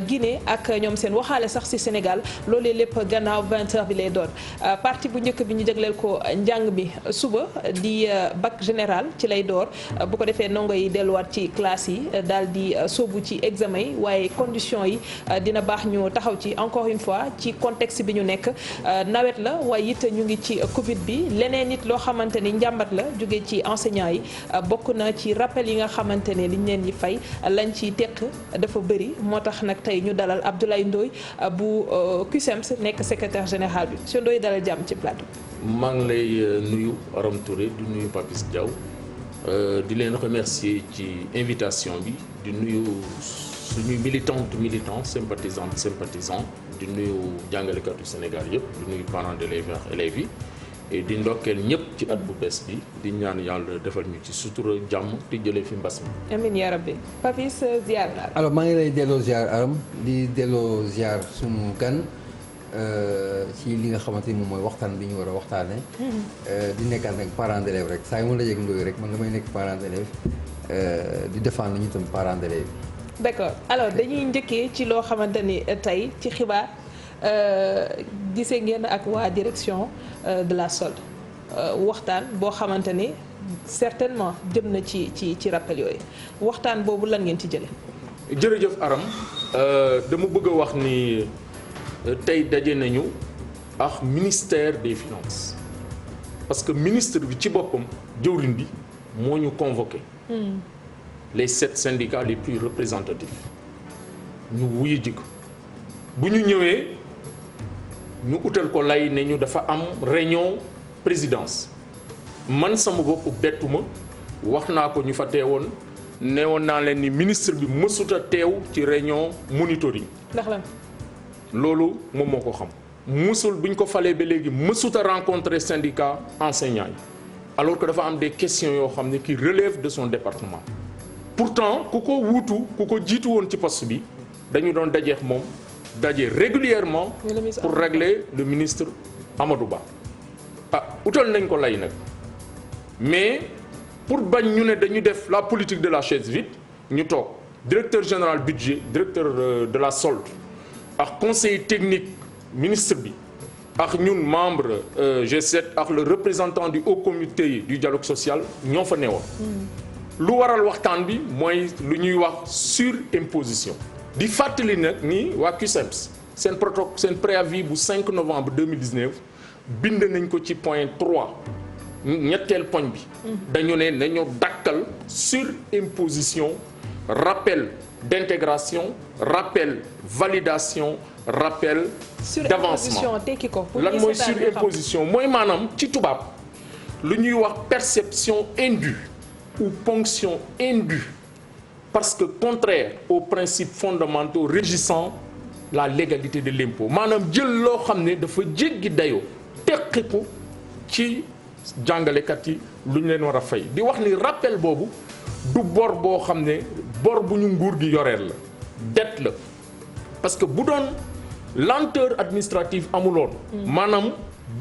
Guinée ak ñoom seen waxaale sax ci Sénégal loolee lépp gannaaw 20h bi lay doon partie bu njëkk bi ñu jagleel ko njàng bi suba di bac général ci lay door bu ko defee ndongo yi delluwaat ci classe yi daal di sóobu ci examen yi waaye conditions yi dina baax ñu taxaw ci encore une fois ci contexte bi ñu nekk nawet la waaye it ñu ngi ci Covid bi leneen nit loo xamante ni njàmbat la jóge ci enseignants yi bokk na ci rappel yi nga xamante ne liñ leen di fay lañ ci teq dafa bëri moo tax nag tey ñu dalal Abdoulaye Ndoye bu CUSEMS nekk secrétaire général bi monsieur Ndoye dalal jàmm ci plateau. maa ngi lay nuyu Aram Touré di nuyu Papis Diaw di leen remercier ci invitation bi di nuyu suñuy militants sympathisants di nuyu jàngalekatu Sénégal yëpp di nuyu parents d'élèves ak élèves yi et di ndokkeel ñëpp ci at bu bees bi di ñaan yàlla defal ñu ci sutura jàmm te jëlee fi mbas mi. amiin yaa rabbi Papis ziar naa la. alors maa ngi lay delloo ziar Aram di delloo ziar sunu gan ci li nga xamante ni moom mooy waxtaan bi ñu war a waxtaanee. di nekkaat nag parents d'élèves rek saa yu ma la yëg Ndoye rek man damay nekk parents d'élèves di défendre ñu tam parents d'élèves. d'accord alors dañuy njëkkee ci loo xamante ni tey ci xibaar. gisee ngeen ak waa direction de la solde waxtaan boo xamante ni certainement jëm na ci rappel yooyu waxtaan boobu lan ngeen ci jële jërëjëf Aram dama bëgg a wax ni tey daje nañu ak ministère des finances parce que ministre bi ci boppam jëwriñ bi moo ñu convoqué les 7 syndicats les plus représentatifs ñu wuyu ji ko bu ñu ñëwee ñu utal ko lay ne ñu dafa am réunion présidence man sama bopp bettuma wax naa ko ñu fa teewoon neewoon naa leen ni ministre bi mësuta teew ci réunion monitoring. ndax lan loolu moom moo ko xam mësul bu ñu ko falee ba léegi mësuta rencontrer syndicat enseignants yi alors que dafa am des questions yoo xam ne qui relèvent de son département pourtant ku ko wuutu ku ko jiitu woon ci poste bi dañu doon dajeex moom daje régulièrement pour régler le ministre Amadou Ba utal nañ ko lay nag mais pour bañ ñu ne dañu def la politique de la chaise vide ñu toog directeur général budget directeur de la solde ak conseiller technique ministre bi ak ñun membre G7 ak le représentant du haut comité du dialogue social ñoo fa newoon lu waral waxtaan bi mooy lu ñuy wax surimposition di fàttali nag ni waa CUSEMS seen préavis bu 5 novembre 2019 bind nañ ko ci point 3 ñetteel poñ bi dañu ne nañu dakkal surimposition rappel d'intégration rappel validation rappel d'avancement lan mooy surimposition mooy maanaam ci tubaab lu ñuy wax perception indue ou ponction indue parce que contraire aux principes fondamentaux régissant la légalité de l'impôt maanaam jël loo xam ne dafa jéggi dayoo teqiku ci jàngalekat yi lu ñu leen war a fay di wax ni rappel boobu du bor boo xam ne bor bu ñu nguur gi yoreel la dette la parce que bu doon lenteur administrative amuloon maanaam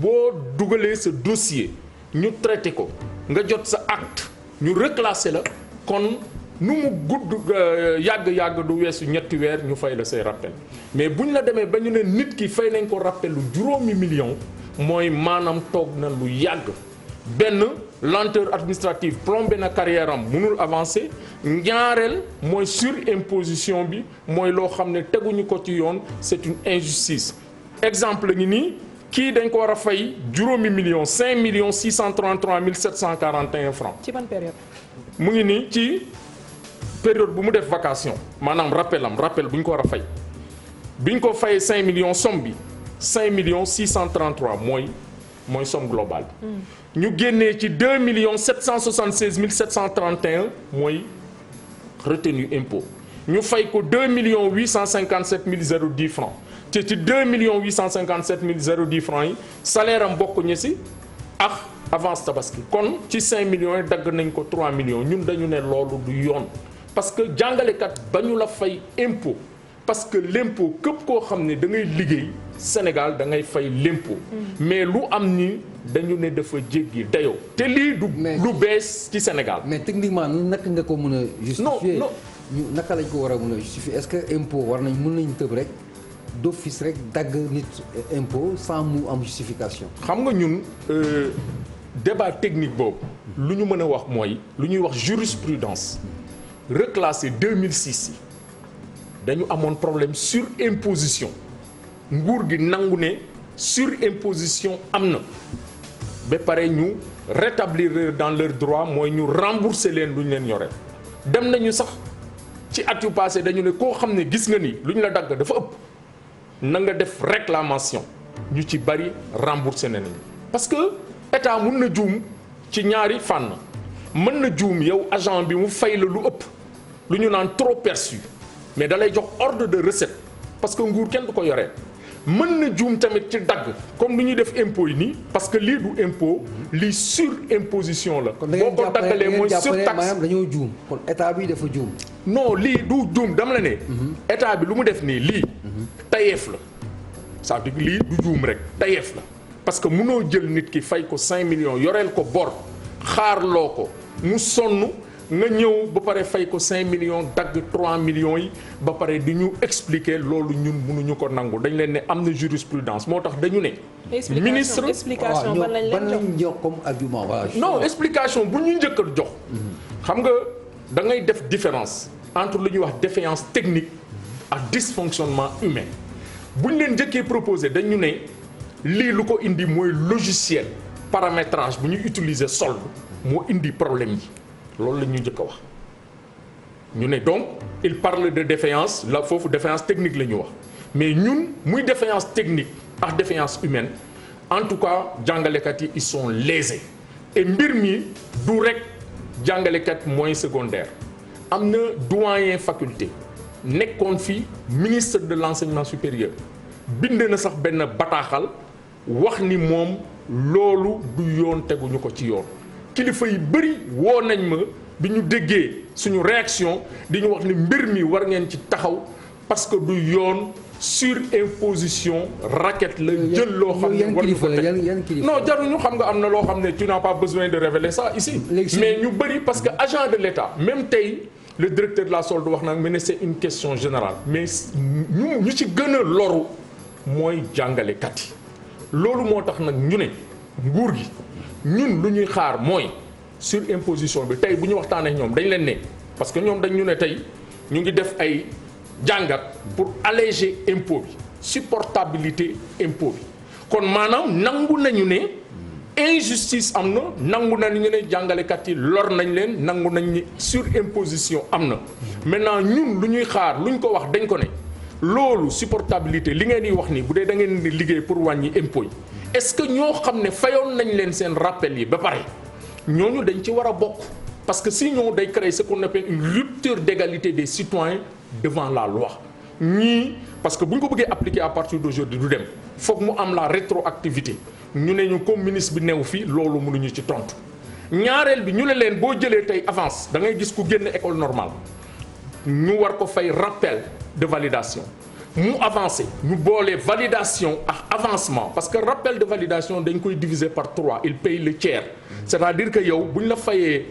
boo dugalee sa dossier ñu traité ko nga jot sa acte ñu reclassé la kon nu mu gudd yàgg-yàgg du weesu ñetti weer ñu fay la say rappel mais bu ñu la demee ba ñu ne nit ki fay nañ ko rappel lu juróomi million mooy maanaam toog na lu yàgg benn lenteur administrative plombé na carrière am mënul avancer ñaareel mooy surimposition bi mooy loo xam ne teguñu ko ci yoon c'est une injustice exemple ngi nii kii dañ ko war a fay juróomi million 5 633 741 francs ci ban période mu ngi nii ci période bu mu def vacation maanaam rappel bu ñu ko war a fay bi ñu ko fayee 5 millions somme bi 5 633 mooy somme globale bi ñu génnee ci 2 776 731 mooy retenu impôt ñu fay ko 2 857 010 francs te ci 2 857 010 francs yi salaire am bokk ñu si ak avance tabaski kon ci 5 millions yi dagg nañ ko 3 millions ñun dañu ne loolu du yoon parce que jàngalekat ba ñu la fay impôt parce que l'impôt képp koo xam ne da ngay liggéey Sénégal da ngay fay l'impôt mais lu am ni dañu ne dafa jéggi dayoo te lii du lu bees ci Sénégal mais techniquement naka nga ko mën a justifier ñu naka lañ ko war a mën a justifier est-ce que impôt mën nañ tëb rek d'office rek dagg nit impôt sans mu am justification. xam nga ñun débat technique boobu lu ñu mën a wax mooy lu ñuy wax jurisprudence reclassé 2006 yi dañu amoon problème sur imposition nguur gi nangu ne sur imposition am na ba pare ñu rétablir dans leur droit mooy ñu rembourser leen lu ñu leen yoreel dem nañu sax ci at yu passé dañu ne koo xam ne gis nga ni lu ñu la dagg dafa ëpp na nga def réclamation ñu ci bari rembourser nañu parce que état mun na juum ci ñaari fànn mën na juum yow agent bi mu fay la lu ëpp lu ñu naan trop perçu mais da lay jox ordre de recette parce que nguur kenn du ko yoree mën na juum tamit ci dagg comme lu ñuy def impôt yi nii parce que lii du impôt lii sur imposition la. boo ko daggalee mooy sur taxe maanaam dañoo juum kon état bi dafa juum. non lii du juum dama la ne. état bi lu mu def nii lii. tayeef la ça veut dire lii du juum rek tayeef la parce que mënoo jël nit ki fay ko 5 millions yoreel ko bor xaarloo ko mu sonn. nga ñëw ba pare fay ko 5 millions dagg 3 millions yi ba pare di ñu expliquer loolu ñun mënuñu ko nangu dañ leen ne am na jurisprudence moo tax dañu ne. ministre explication ban lañ jox comme argument voilà. non explication bu ñu njëkk a jox. xam nga da ngay def différence entre lu ñuy wax défaillance technique ak dysfonctionnement humain bu ñu leen njëkkee proposé dañu ne lii lu ko indi mooy logiciel paramétrage bu ñuy utiliser solde moo indi problème yi. loolu la ñuy njëkk a wax ñu ne donc il parle de défaillance la foofu défaillance technique la ñu wax mais ñun muy défaillance technique ak défaillance humaine en tout cas jàngalekat yi ils sont lésés et mbir mi du rek jàngalekat moyen secondaire am na doyen faculté nekkoon fi ministre de l'enseignement supérieur bind na sax benn bataaxal wax ni moom loolu du yoon teguñu ko ci yoon kilifa yi bëri woo nañ ma bi ñu déggee suñu réaction di ñu wax ni mbir mi war ngeen ci taxaw parce que du yoon sur imposition racket la jël loo xam ne war ñu ko teg non jaruñu xam nga am na loo xam ne tu n'as pas besoin de révéler ça ici mais ñu bëri parce que agent de l'État même tey le directeur de la solde wax nag mais c'est une question générale mais ñu ci gën a loru mooy jàngalekat yi loolu moo tax nag ñu ne nguur gi ñun lu ñuy xaar mooy sur imposition bi tey bu ñu waxtaanee ñoom dañ leen ne parce que ñoom dañ ñu ne tey ñu ngi def ay jàngat pour alléger impôt bi supportabilité impôt bi kon maanaam nangu nañu ne injustice am na nangu nañu ne jàngalekat yi lor nañ leen nangu nañ ni sur imposition am na maintenant ñun lu ñuy xaar lu ñu ko wax dañ ko ne loolu supportabilité li ngeen di wax ni bu dee da ngeen di liggéey pour wàññi impôt yi est-ce que ñoo xam ne fayoon nañ leen seen rappel yi ba pare ñooñu dañ ci war a bokk parce que sinon day créer ce qu'on appelle une rupture d'égalité des citoyens devant la loi ñii parce que bu ñu ko bëggee appliquer à partir d'aujourd'hui du dem foog mu am la rétroactivité ñu ne ñu comme ministre bi new fii loolu mënuñu ci tontu ñaareel bi ñu ne leen boo jëlee tey avance da ngay gis ku génn école normale ñu war ko fay rappel de validation mu avancé ñu boole validation ak avancement parce que rappel de validation dañ koy diviser par 3 il paye le tiers c'est-à-dire que yow bu ñu la fayee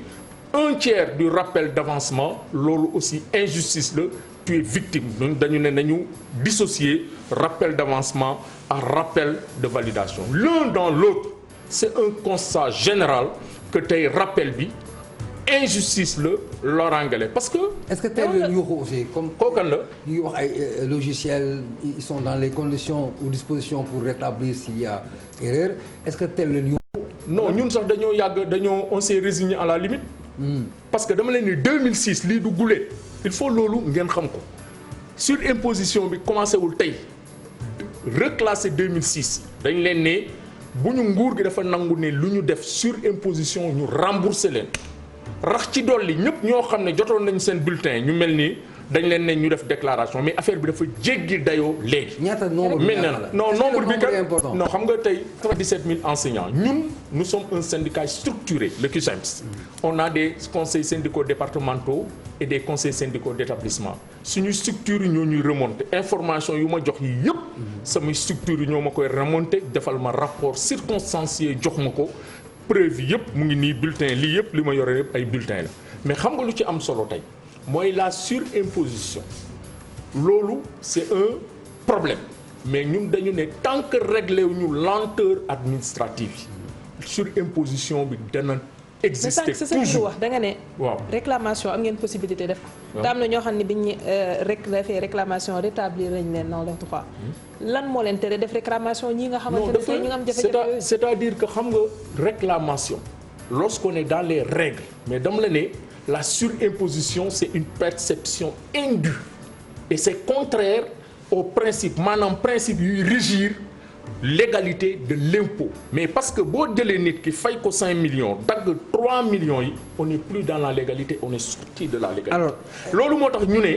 un tiers du rappel d'avancement loolu aussi injustice la tu es victime ñun dañu ne nañu dissocier rappel d'avancement ak rappel de validation l'un dans l'autre c'est un constat général que tey rappel bi injustice la lorangale parce que. est-ce que teel leen yuuxu aussi comme. kookan la ñu ngi wax ay logiciels ils sont dans les conditions ou dispositions pour rétablir s'il y a erreur est-ce que teel leen yuuxu. non ñun sax dañoo yàgg on s'est résigné à la limite. parce que dama leen ni 2006 lii du gulee il faut loolu ngeen xam ko sur imposition bi commencé wul tey reclassé 2006 dañ leen ne bu ñu nguur gi dafa nangu ne lu ñu def sur imposition ñu rembourser leen. rax ci dolli ñëpp ñoo xam ne jotoon nañ seen bulletin ñu mel ni dañ leen ne ñu def déclaration mais affaire bi dafa jéggi dayoo léegi. ñaata nombre bi non nombre bi kat non xam nga tey 17 000 enseignants ñun nous sommes un syndicat structuré le CUSEMS. on a des conseils syndicaux départementaux et des conseils syndicaux d'établissement suñu structure yi ñoo ñuy remonter information yu ma jox yi yëpp samay structure yi ñoo ma koy remonter defal ma rapport circonstancié jox ma ko. preuve yëpp mu ngi nii bulletin lii yëpp li ma yore yëpp ay bulletin la mais xam nga lu ci am solo tey mooy la surimposition loolu c'est un problème mais ñun dañu ne tant que réglé wu ñu lenteur administrative yi surimposition bi dana exister mais c'est ça que wax da nga ne. waaw réclamation am ngeen possibilité def ko. te am na ñoo xam ne biñ ñu defee réclamation rétablir nañ leen dans le droit. lan moo leen tere def réclamation ñi nga xamante ne ñu ngi am jafe-jafe. c'est-à-dire que xam nga réclamation lorsqu'on est dans les règles mais dama la ne la surimposition c'est une perception indue et c'est contraire au principe maanaam principe yuy régir l'égalité de l'impôt mais parce que boo jëlee nit ki fay ko 5 millions dagg 3 millions yi on n'est plus dans la légalité on est sorti de la légalité. Alors loolu moo tax ñu ne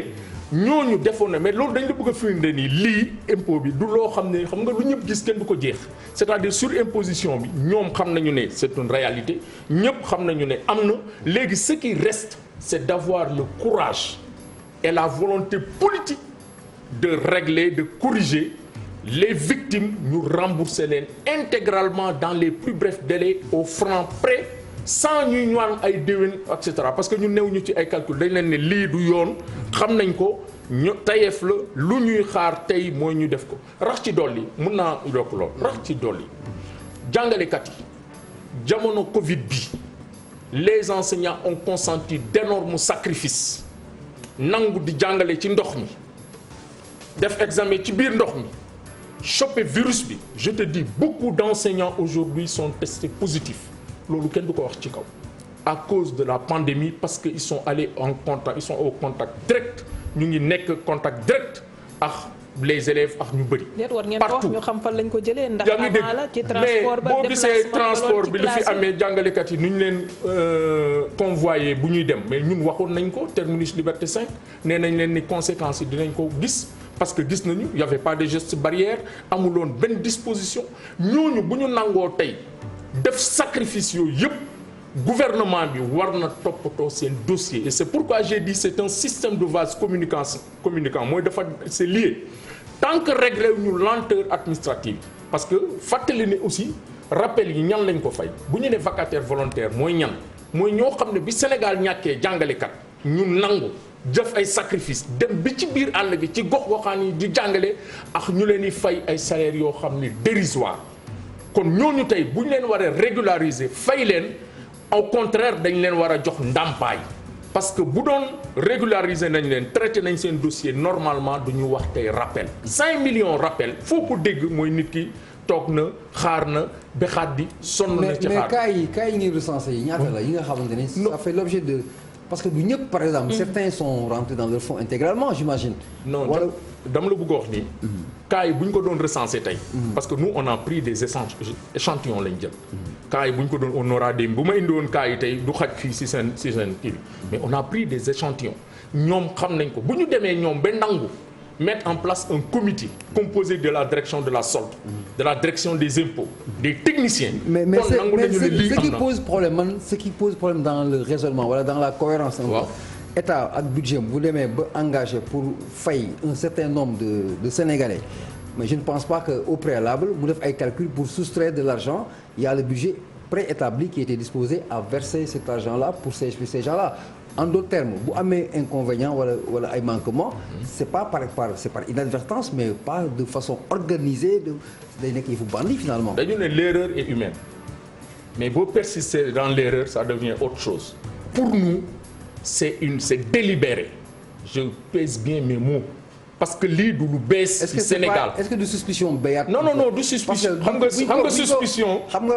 ñooñu defoon na mais loolu dañ la bëgg a firnde nii lii impôt bi du loo xam ne xam nga lu ñëpp gis kenn du ko jeex c'est-à-dire surimposition bi ñoom xam nañu ne c'est une réalité ñëpp xam nañu ne am na léegi ce qui reste c'est d'avoir le courage et la volonté politique de régler de corriger les victimes ñu rembourser leen intégralement dans les plus brefs délais au franc près sans ñuy ñaan ay déwén et cetera parce que ñu new ñu ci ay calcul dañ leen ne lii du yoon xam nañ ko ñu tayeef la lu ñuy xaar tey mooy ñu def ko rax ci dolli mun naa yokk lool rax ci dolli jàngalekat yi jamono Covid bi les enseignants ont consenti d'énormes sacrifices nangu di jàngale ci ndox mi def examen ci biir ndox mi choper virus bi je te dis beaucoup d'enseignants aujourd'hui sont testés positifs loolu kenn du ko wax ci kaw à cause de la pandémie parce que ils sont allés en contact ils sont au contact direct ñu ngi nekk contact direct ak les élèves ak ñu bëri. partout ñu xam fan lañ ko jëlee ndax avant la ci transport ba mais boo gisee transport bi lu fi amee jàngalekat yi nu ñu leen convoyé bu ñuy dem mais ñun waxoon nañ ko terminus Liberté 5 nee nañ leen ni conséquences yi dinañ ko gis. parce que gis nañu y avait pas de gestes barrières amuloon benn disposition ñooñu bu ñu nangoo tey def sacrifice yooyu yëpp gouvernement bi war na toppatoo seen dossier et c'est pourquoi j'ai dit c'est un système de vase communicant mooy dafa c'est lié tant que réglé ñu lenteur administrative parce que fàttali ne aussi rappel yi ñan lañ ko fay bu ñu ne vacataire volontaire mooy ñan mooy ñoo xam ne bi Sénégal ñàkkee jàngalekat ñu nangu jëf ay sacrifice dem bi ci biir àll bi ci gox goxaan yi di jàngale ak ñu leen di fay ay salaires yoo xam ne dérisoire kon ñooñu tey bu ñu leen waree régulariser fay leen au contraire dañ leen war a jox ndàmpaay parce que bu doon régulariser nañ leen traité nañ seen dossier normalement du ñu wax tey rappel 5 millions rappel foo ko dégg mooy nit ki toog na xaar na bexaat di sonn na ci xaar mais cas yi ngeen recensé yi ñaata la yi nga xamante ne ça fait l'objet de parce que du ñëpp par exemple certains sont rentrés dans leur fonds intégralement j'imagine non voilà. dama la bëgg a wax nii cas yi bu ñu ko doon recenser tey parce que nous on a pris des échantillons lañ jël cas yi bu ñu ko doon on aura des bu ma indi woon cas yi tey du xaj fii si seen kii bi mais on a pris des échantillons ñoom xam nañ ko bu ñu demee ñoom ba nangu mettre en place un comité composé de la direction de la solde de la direction des impôts des techniciens. mais ce qui pose problème dans le raisonnement wala dans la cohérence état ak budget bu demee ba engagé pour fay un certain nombre de Sénégalais mais je ne pense pas que au préalable mu def ay calculs pour soustraire de l'argent il y a le budget préétabli qui était disposé à verser cet argent-là pour ces gens-là. En d'autres termes bu amee inconvénient wala ay manquement c'est pas c'est par inadvertance mais pas de façon organisée day nekk yëfu bandi finalement. dañu ne l'erreur est humaine mais boo persister dans l'erreur ça devient autre chose pour nous c'est délibéré je pèse bien mes mots parce que lii du lu bees ci Sénégal est-ce que du suspicion béyaat non du suspicion xam nga suspicion xam nga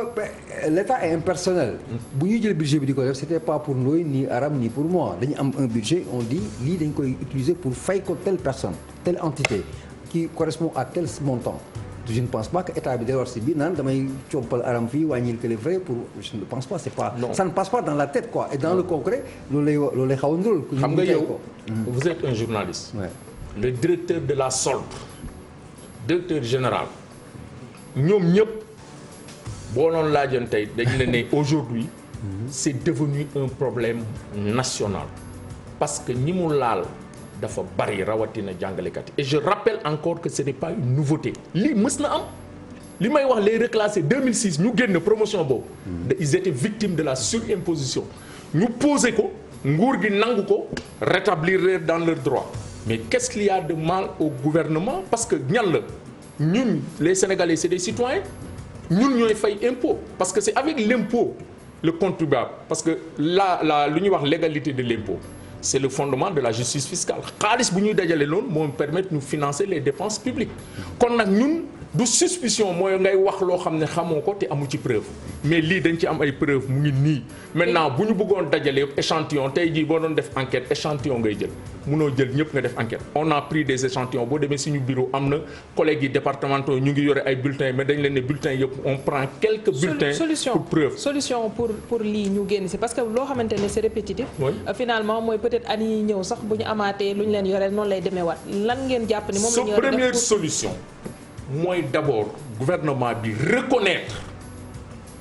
l'État est impersonnel bu ñuy jël budget bi di ko def c'était pas pour Ndoye ni Aram ni pour moi dañu am un budget on dit lii dañ koy utiliser pour fay ko telle personne telle entité qui correspond à tel montant je ne pense pas que état bi day war si biir naan damay compal Aram fii wàññil que les frais pour je ne pense pas c'est pas ça ne passe pas dans la tête quoi et dans le concret loolu lay xaw a ndóol xam nga yow vous êtes un journaliste le directeur de la solde directeur général ñoom ñëpp boo doon laajoon tey dañu la ne aujourd'hui c'est devenu un problème national parce que ñi mu laal dafa bari rawatina jàngalekat yi et je rappelle encore que ce n'est pas une nouveauté lii mës na am li may wax les reclassés 2006 ñu génn promotion boobu ils étaient victimes de la surimposition ñu posé ko nguur gi nangu ko rétablir leen dans leurs droits mais qu'est-ce qu'il y a de mal au gouvernement parce que ñan la ñun les Sénégalais c'est des citoyens ñun ñooy fay impôt parce que c'est avec l'impôt le contribuable parce que la lu ñuy wax légalité de l'impôt c'est le fondement de la justice fiscale xaalis bu ñuy dajale loolu moo permettre ñu financer les dépenses publiques kon nag ñun du suspicion mooy ngay wax loo xam ne xamoo ko te amu ci preuve mais lii dañ ci am ay preuve mu ngi nii maintenant bu ñu bëggoon dajale échantillon tey jii boo doon def enquête échantillon ngay jël munoo jël ñëpp nga def enquête on a pris des échantillons boo demee suñu bureau am na collègues yi départementaux ñu ngi yore ay bulletins mais dañ leen ne bulletins yëpp on prend quelques bulletins pour preuve solution pour lii ñu génn si parce que loo xamante ne c'est répétitif finalement mooy peut-être année yi ñëw sax bu ñu amaatee lu ñu leen yoreel noonu lay demee waat lan ngeen jàpp ni moom la ñu war a def première solution mooy d'abord gouvernement bi reconnaître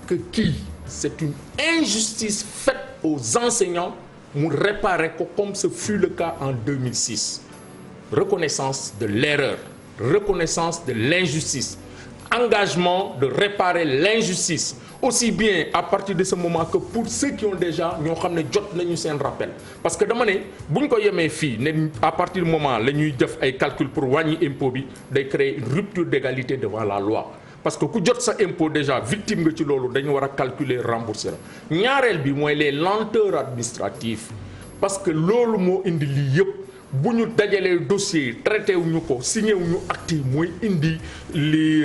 que kii c'est une injustice faite aux enseignants mu réparer ko comme ce fut le cas en 2006 reconnaissance de l'erreur reconnaissance de l'injustice engagement de réparer l'injustice aussi bien à partir de ce moment que pour ceux qui ont déjà ñoo xam ne jot nañu seen rappel parce que dama ne bu ñu ko yemee fii ne à partir du moment la ñuy def ay calcul pour wàññi impôt bi day créer une rupture d'égalité devant la loi parce que ku jot sa impôt déjà victime nga ci loolu dañu war a calculer rembourser la ñaareel bi mooy les lenteurs administratives parce que loolu moo indi lii yëpp bu ñu dajalee dossier traité wu ñu ko signé wu ñu acte yi mooy indi li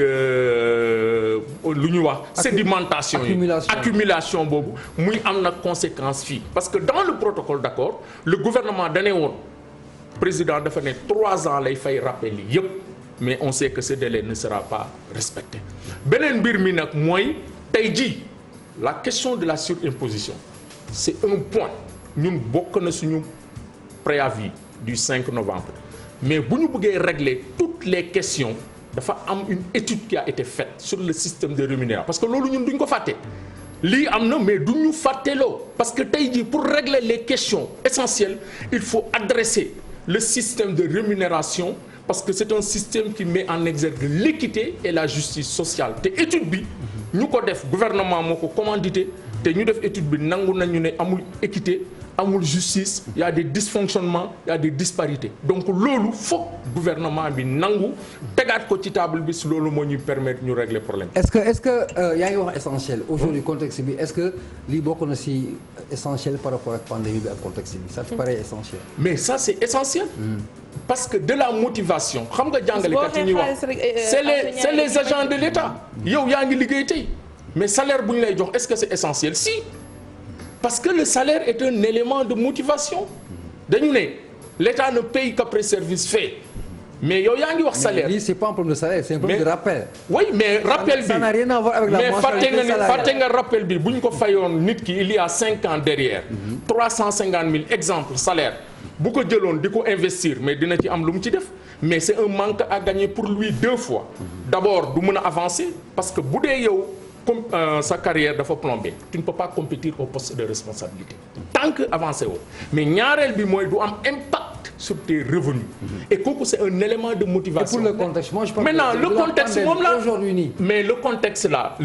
lu ñu wax sédimentation yi accumulation boobu muy am nag conséquence fii parce que dans le protocole d'accord le gouvernement dane woon président dafa ne 3 ans lay fay rappel yi yëpp mais on sait que ce délai ne sera pas respecté beneen mbir mi nag mooy tey jii la question de la surimposition c'est un point ñun bokk na suñu préavis du 5 novembre mais bu ñu bëggee régler toutes les questions dafa am une étude qui a été faite sur le système de rémunération parce que loolu ñun duñ ko fàtte lii am na mais duñ ñu fàtteloo parce que tey jii pour régler les questions essentielles il faut adresser le système de rémunération parce que c'est un système qui met en exergue l'équité et la justice sociale te étude bi ñu ko def gouvernement moo ko commandité te ñu def étude bi nangu nañu ne amul équité amul justice il y a des dysfonctionnements il y a des disparités donc loolu foog gouvernement bi nangu tegaat ko ci table bi si loolu moo ñuy permettre ñu régler problème. est-ce que yaa ngi wax essentiel aujourd'hui contexte bi est-ce que lii bokk na si essentiel par rapport ak pandémie bi ak contexte bi ça te paraît essentiel. mais ça c'est essentiel. parce que de la motivation xam nga jàngalekat yi ñuy wax c'est les agents de l'État yow yaa ngi liggéey tey mais salaire bu ñu lay jox est-ce que c'est essentiel si. parce que le salaire est un élément de motivation dañu ne l'État ne paye qu'après service fait mais yow yaa ngi wax salaire. mais lii c'est pas un problème de salaire c'est un problème de rappel. oui mais rappel bi ça n'a rien à voir avec la mensualité salariale mais fàtte nga rappel bi bu ñu ko fayoon nit ki il y a 5 ans derrière. 350 000 exemple salaire bu ko jëloon di ko investir mais dina ci am lu mu ci def mais c'est un manque à gagner pour lui 2 fois. d'abord du mën a avancer parce que bu dee yow. comme sa carrière dafa plombé tu ne peux pas compétir au poste de responsabilité tant que avancé woo mais ñaareel bi mooy du am impact sur tes revenus et kooku c'est un élément de motivation. et pour le contexte moi je pense maintenant le contexte moom la aujourd'hui nii mais le contexte là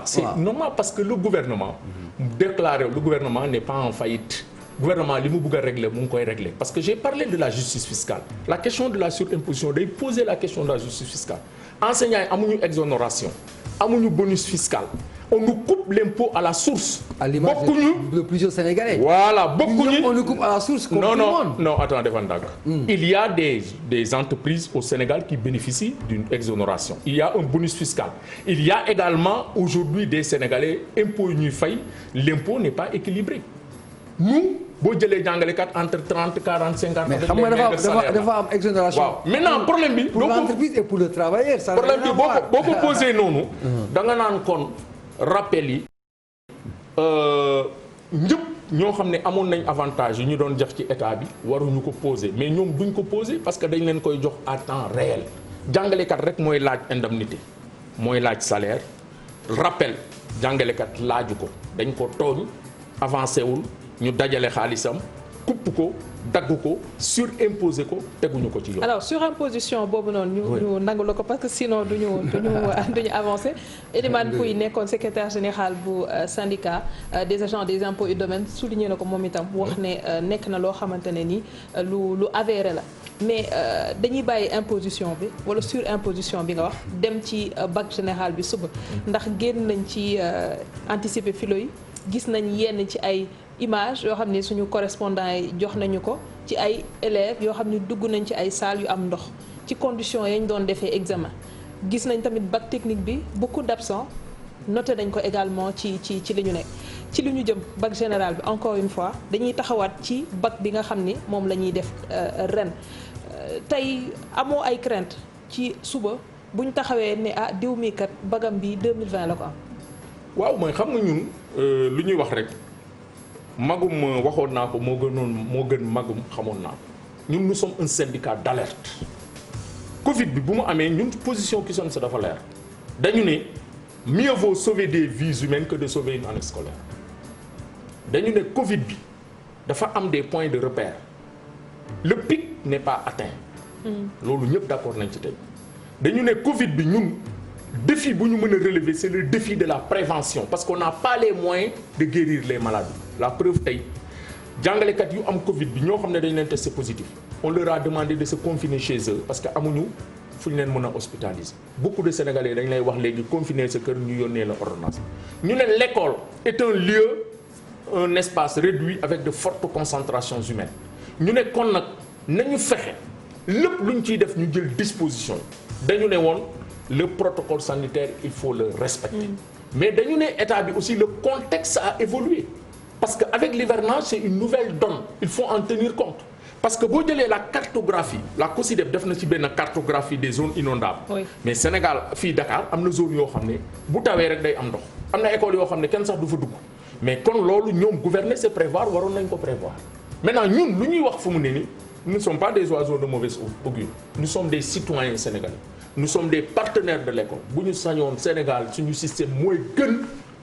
c'est normal parce que le gouvernement le gouvernement n'est pas en faillite. gouvernement li mu bëgg a régler mu ngi koy régler parce que j'ai parlé de la justice fiscale la question de la surimposition day poser la question de la justice fiscale enseignants yi amuñu exonération amuñu bonus fiscal on nous coupe l'impôt à la source. à l'image de plusieurs Sénégalais. voilà bokkuñu on nous coupe à la source. comme tout le monde. non attends defal ndànk. il y a des entreprises au Sénégal qui bénéficient d'une exonération. il y a un bonus fiscal. il y a également aujourd'hui des Sénégalais impôts yu ñuy fay l'impôt n'est pas équilibré nous. boo jëlee jàngalekat entre 30 40 50. mais xam nga dafa am exonération. waaw maintenant problème bi. pour l'entreprise et pour le travailleur. ça problème bi boo ko posé noonu. da nga naan kon rappel yi ñëpp ñoo xam ne amoon nañ avantage yi ñu doon jox ci état bi waruñu ko poser mais ñoom duñ ko poser parce que dañ leen koy jox à temps réel jàngalekat rek mooy laaj indemnité mooy laaj salaire rappel jàngalekat laaju ko dañ ko tooñ avancé wul. ñu dajale xaalisam kupp ko dagg ko surimposer ko teguñu ko ci yoon. alors surimposition boobu noonu. ñu nangu la ko parce que sinon duñu avancer. Elimane Pouye nekkoon secrétaire général bu syndicat des agents des impôts et domaines souligné na ko moom itam wax ne nekk na loo xamante ne ni lu avéré la. mais dañuy bàyyi imposition bi wala surimposition bi nga wax dem ci bac général bi suba ndax génn nañ ci anticiper philo yi gis nañ yenn ci ay image yoo xam ne suñu correspondant yi jox nañu ko ci ay élèves yoo xam ne dugg nañ ci ay salles yu am ndox ci conditions yañ doon defee examen gis nañ tamit bac technique bi beaucoup d'absents noté nañ ko également ci li ñu nekk ci li ñu jëm bac général bi encore une fois dañuy taxawaat ci bac bi nga xam ni moom la ñuy def ren tey amoo ay crainte ci suba bu ñu taxawee ne diw mi kat bagam bi 2020 la ko am. waaw mooy xam nga ñun lu ñuy wax rek magum waxoon naa ko moo gën magum xamoon naa ko ñun nous sommes un syndicat d'alerte. Covid bi bu mu amee ñun position qui sonne sa dafa leer dañu ne mieux vaut sauver des vies humaines que de sauver une année scolaire dañu ne Covid bi dafa am des points de repère le pic n'est pas atteint. loolu ñëpp d'accord nañ ci tey dañu ne Covid bi ñun défi bu ñu mën a relever c'est le défi de la prévention parce qu'on n'a pas les moyens de guérir les maladies la preuve tey jàngalekat yu am Covid bi ñoo xam ne dañ leen testé positif on leur a demandé de se confiner chez eux parce que amuñu fu ñu leen mën a hospitaliser beaucoup de Sénégalais dañ lay wax léegi confiner sa kër ñu yónnee la ordonnance ñu ne l'école est un lieu un espace réduit avec de fortes concentrations humaines ñu ne kon nag nañu fexe lépp lu ñu ciy def ñu jël disposition dañu ne woon le protocole sanitaire il faut le respecter mais dañu ne état bi aussi le contexte a évolué parce que avec l'hivernage c'est une nouvelle donne il faut en tenir compte parce que boo jëlee la cartographie la COSYDEP def na ci benn cartographie des zones inondables mais Sénégal fii Dakar am na zone yoo xam ne bu tawee rek day am ndox am na école yoo xam ne kenn sax du fa dugg mais kon loolu ñoom gouverner c'est prévoir waroon nañ ko prévoir maintenant ñun lu ñuy wax fu mu ne nii nous ne sommes pas des oiseaux de mauvaise augure nous sommes des citoyens sénégalais nous sommes des partenaires de l'école bu ñu sañoon Sénégal suñu système mooy gën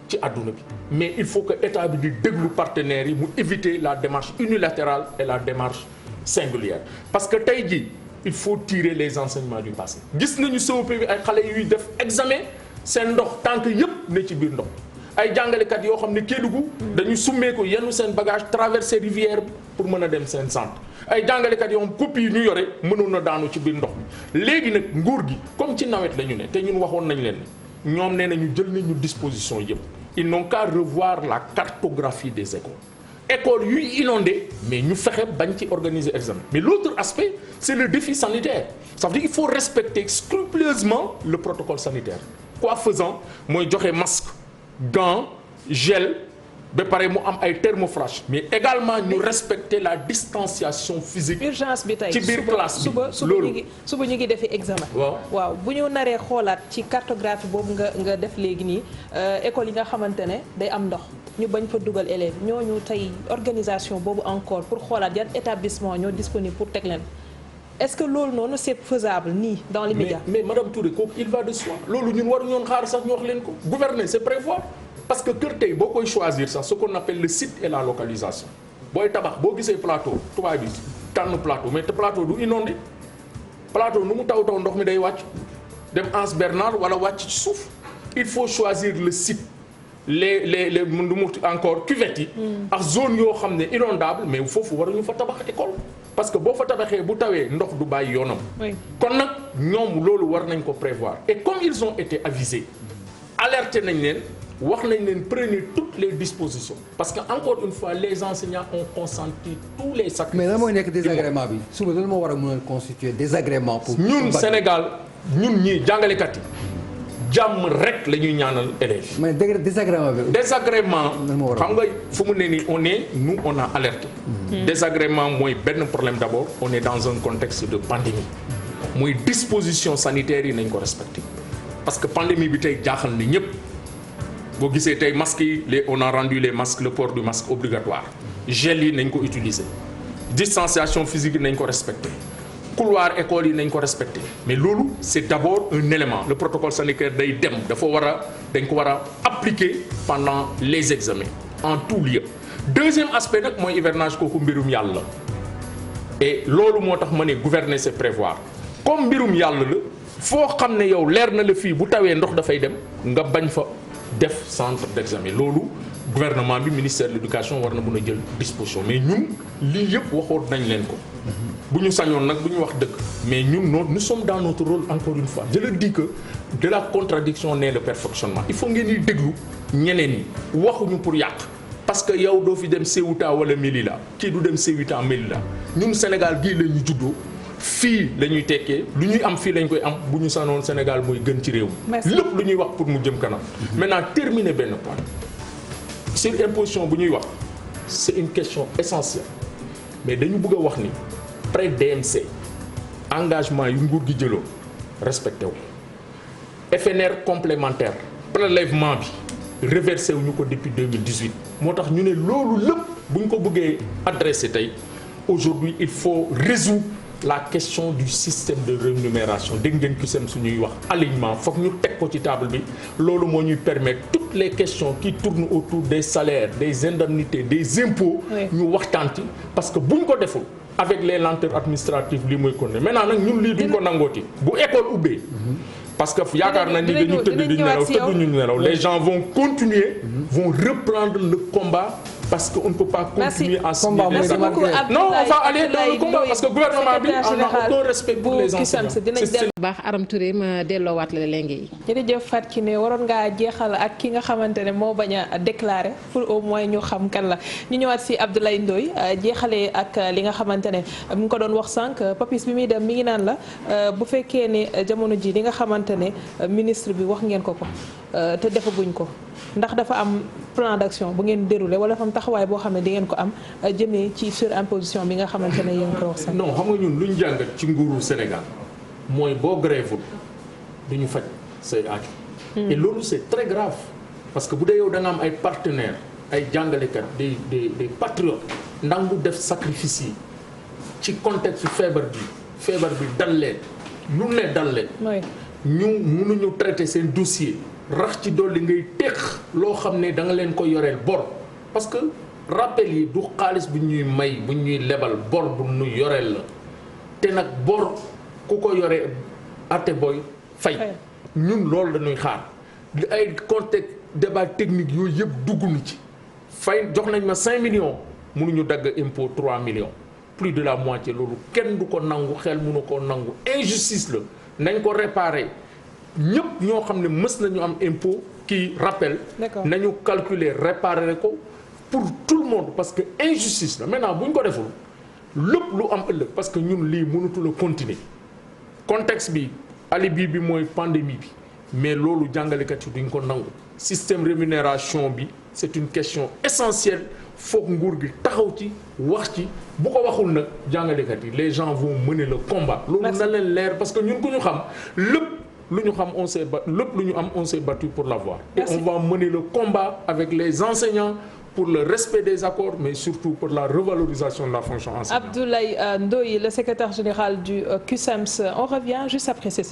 ci àdduna bi mais il faut que état bi di déglu partenaires yi mu éviter la démarche unilatérale et la démarche singulière parce que tey jii il faut tirer les enseignements du passé gis nañu COP bi ay xale yuy def examen seen ndox tànk yépp ne ci biir ndox ay jàngalekat yoo xam ne Kédougou dañu summeeku yenn seen bagage traverser rivière bi pour mën a dem seen centre ay jàngalekat yoo xam copie yi ñu yore mënoon na daanu ci biir ndox mi léegi nag nguur gi comme ci nawet la ñu ne te ñun waxoon nañ leen ne ñoom nee nañu jël nañu disposition yëpp ils n'ont qu'à revoir la cartographie des écoles yuy inondé mais ñu fexe bañ ci organiser examen mais l'autre aspect c'est le défi sanitaire ça veut dire il faut respecter scrupuleusement le protocole sanitaire quoi faisant mooy joxe masque gants gel ba pare mu am ay thermoflash mais également ñu respecter la distanciation physique. urgence bi tey ci biir classe bi suba ñu ngi defi examen. waaw bu ñu naree xoolaat ci cartographie boobu nga def léegi nii école yi nga xamante ne day am ndox ñu bañ fa dugal élèves ñooñu tey organisation boobu encore pour xoolaat yan établissement ñoo disponible pour teg leen. est-ce que loolu noonu c'est faisable nii dans l'immédiat. mais madame Touré kooku il va de soi loolu ñun waru ñoon xaar sax ñu wax leen ko gouverner c'est prévoir. parce que kër tey boo koy choisir sax ce qu'on appelle le site et la localisation booy tabax boo gisee plateau tubaab bi tànn plateau mais te plateau du inondé plateau nu mu taw ndox mi day wàcc dem Anse Bernard wala wàcc ci suuf il faut choisir le site les nu mu encore cuvettes yi ak zone yoo xam ne inondable mais foofu waruñu fa tabax école parce que boo fa tabaxee bu tawee ndox du bàyyi yoonam kon nag ñoom loolu war nañ ko prévoir et comme ils ont été avisés alerté nañ leen wax nañ leen prenez toutes les dispositions parce que encore une fois les enseignants ont consenti tous les sacrifices. mais lan mooy nekk désagrément bi suba lan moo war a mën a constituer désagrément pour ñun Sénégal ñun ñii jàngalekat yi jàmm rek la ñuy ñaanal élèves yi. mais désagrément bi. désagrément xam nga fu mu ne nii on a alerté. désagrément mooy benn problème d'abord on est dans un contexte de pandémie mooy disposition sanitaire yi nañ ko respecter parce que pandémie bi tey jaaxal na ñëpp. boo gisee tey masques yi on a rendu les masques le port du masque obligatoire gel yi nañ ko utiliser distanciation physique yi nañ ko respecter couloir école yi nañ ko respecter mais loolu c'est d'abord un élément le protocole sanitaire day dem dañ ko war a appliquer pendant les examens en tout lieu deuxième aspect nag mooy hivernage kooku mbirum yàlla et loolu moo tax ma ne gouverner c'est prévoir comme mbirum yàlla la foo xam ne yow leer na la fii bu tawee ndox dafay dem nga bañ fa def centre d'examen loolu gouvernement bi ministère de l'éducation war na mën a jël disposition mais ñun lii yëpp waxoon nañ leen ko bu ñu sañoon nag bu ñu wax dëgg mais ñun nous sommes dans notre rôle encore une fois je le dis que de la contradiction naît le perfectionnement il faut ngeen di déglu ñeneen ñi waxuñu pour yàq parce que yow doo fi dem Ceuta wala Melilla kii du dem Ceuta Melilla ñun Sénégal gii la ñu juddoo fii la ñuy tekkee lu ñuy am fii lañ koy am bu ñu sanoon Sénégal mooy gën ci réew mi lépp lu ñuy wax pour mu jëm kanam maintenant terminer benn point sur imposition bu ñuy wax c'est une question essentielle mais dañu bëgg a wax ni près DMC engagement yu nguur gi jëloo respecté wu FNR complémentaire prélèvement bi reversé wuñu ko depuis 2018 moo tax ñu ne loolu lépp bu ñu ko bëggee adressé tey aujourd'hui il faut résoudre la question du système de rémunération dégg ngeen CUSEMS suñuy wax alignement foog ñu teg ko ci table bi loolu moo ñuy permettre toutes les questions qui tournent autour des salaires des indemnités des impôts ñu waxtaan ci parce que bu ñu ko deful avec les lenteurs administratives lii mooy kon ne maintenant nag ñun lii duñ ko nangooti bu école ubbee parce que yaakaar nañ ni dañu tëdd di nelaw tëdduñu nelaw les gens vont continuer vont reprendre le combat parce que on ne peut pas continuer à signer des accords. Non, on va aller dans le combat parce que gouvernement bi en a aucun respect pour les enseignants. baax Aram Touré ma delloowaat la léegi yi. jërëjëf Fatou Kiné waroon ngaa jeexal ak ki nga xamante ne moo bañ a déclarer pour au moins ñu xam kan la ñu ñëwaat si Abdoulaye Ndoye jeexalee ak li nga xamante ne mu ngi ko doon wax sànq Papis bi muy dem mi ngi naan la bu fekkee ne jamono ji li nga xamante ne ministre bi wax ngeen ko te defaguñ ko ndax dafa am plan d'action bu ngeen déroulé wala dafa am taxawaay boo xam ne di ngeen ko am jëmee ci surimposition bi nga xamante ne yéen ko wax sànq. non xam nga ñun lu ñu jàngat ci nguuru Sénégal mooy boo grèvewul du ñu faj say aaju. et loolu c'est très grave parce que bu dee yow da nga am ay partenaires ay jàngalekat des patriotes ndangu def sacrifice yi ci contexte feebar bi dal leen lu ne dal leen. ñu mënuñu traiter seen dossier rax ci dolli ngay teq loo xam ne da nga leen ko yoreel bor parce que rappel yi du xaalis bu ñuy may bu ñuy lebal bor bu ñu yoreel la te nag bor ku ko yoree ate booy fay ñun loolu dañuy xaar li ay contexte débat technique yooyu yëpp dugg na ci fay jox nañ ma 5 millions mënuñu dagg impôt 3 millions plus de la moitié loolu kenn du ko nangu xel mënu ko nangu injustice la nañ ko réparer ñëpp ñoo xam ne mës nañu am impôt qui rappel nañu calculer réparer ko pour tout le monde parce que injustice la maintenant bu ñu ko deful lépp lu am ëllëg parce que ñun lii mënatul a continuer contexte bi alibi bi mooy pandémie bi mais loolu jàngalekat yi duñ ko nangu système rémunération bi c'est une question essentielle foog nguur gi taxaw ci wax ci bu ko waxul nag jàngalekat yi les gens vont mener le combat loolu na leen leer parce que ñun ku ñu xam lépp lu ñu xam lépp lu ñu am on s'est battu pour l'avoir et on va mener le combat avec les enseignants pour le respect des accords mais surtout pour la revalorisation de la fonction enseignante. Abdoulaye Ndoye, le secrétaire général du CUSEMS. On revient juste après ceci.